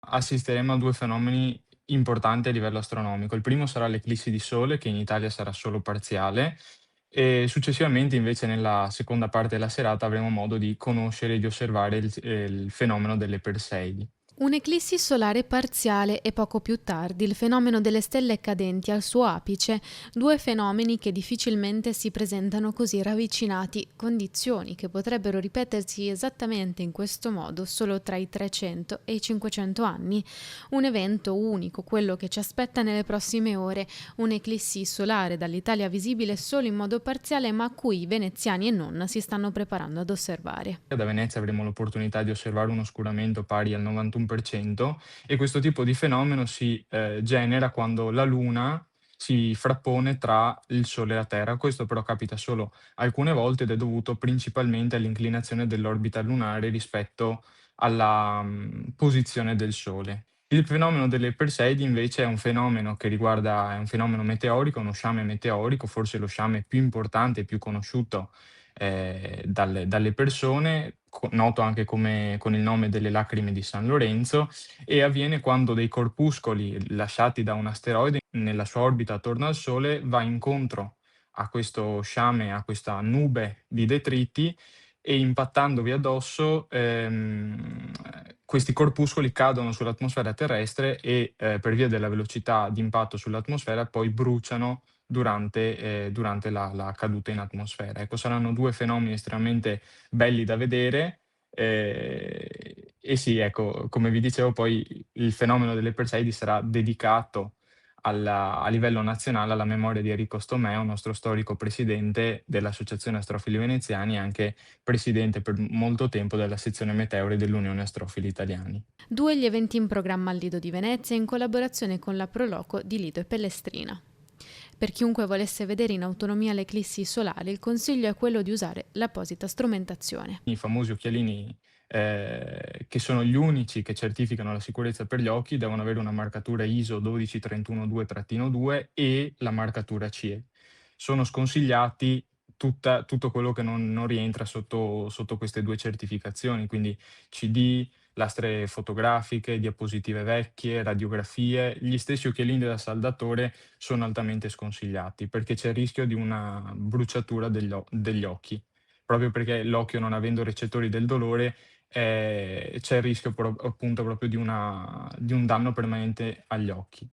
assisteremo a 2 fenomeni importanti a livello astronomico. Il primo sarà l'eclissi di sole, che in Italia sarà solo parziale, e successivamente invece nella seconda parte della serata avremo modo di conoscere e di osservare il fenomeno delle Perseidi. Un'eclissi solare parziale e poco più tardi il fenomeno delle stelle cadenti al suo apice, due fenomeni che difficilmente si presentano così ravvicinati, condizioni che potrebbero ripetersi esattamente in questo modo solo tra i 300 e i 500 anni. Un evento unico, quello che ci aspetta nelle prossime ore, un'eclissi solare dall'Italia visibile solo in modo parziale ma a cui i veneziani e non si stanno preparando ad osservare. Da Venezia avremo l'opportunità di osservare un oscuramento pari al 91% e questo tipo di fenomeno si genera quando la Luna si frappone tra il Sole e la Terra. Questo però capita solo alcune volte ed è dovuto principalmente all'inclinazione dell'orbita lunare rispetto alla posizione del Sole. Il fenomeno delle Perseidi invece è un fenomeno meteorico, uno sciame meteorico, forse lo sciame più importante e più conosciuto dalle persone, noto anche con il nome delle lacrime di San Lorenzo, e avviene quando dei corpuscoli lasciati da un asteroide nella sua orbita attorno al Sole va incontro a questo sciame, a questa nube di detriti e impattandovi addosso, questi corpuscoli cadono sull'atmosfera terrestre e, per via della velocità d'impatto sull'atmosfera poi bruciano durante la caduta in atmosfera. Ecco, saranno 2 fenomeni estremamente belli da vedere, e sì, ecco, come vi dicevo poi il fenomeno delle Perseidi sarà dedicato a livello nazionale alla memoria di Enrico Stomeo, nostro storico presidente dell'Associazione Astrofili Veneziani e anche presidente per molto tempo della sezione Meteore dell'Unione Astrofili Italiani. Due gli eventi in programma al Lido di Venezia in collaborazione con la Proloco di Lido e Pellestrina. Per chiunque volesse vedere in autonomia l'eclissi solare, il consiglio è quello di usare l'apposita strumentazione. I famosi occhialini, che sono gli unici che certificano la sicurezza per gli occhi, devono avere una marcatura ISO 12312-2 e la marcatura CE. Sono sconsigliati tutto quello che non rientra sotto queste 2 certificazioni, quindi CD, lastre fotografiche, diapositive vecchie, radiografie. Gli stessi occhialini da saldatore sono altamente sconsigliati, perché c'è il rischio di una bruciatura degli occhi. Proprio perché l'occhio non avendo recettori del dolore, c'è il rischio appunto proprio di un danno permanente agli occhi.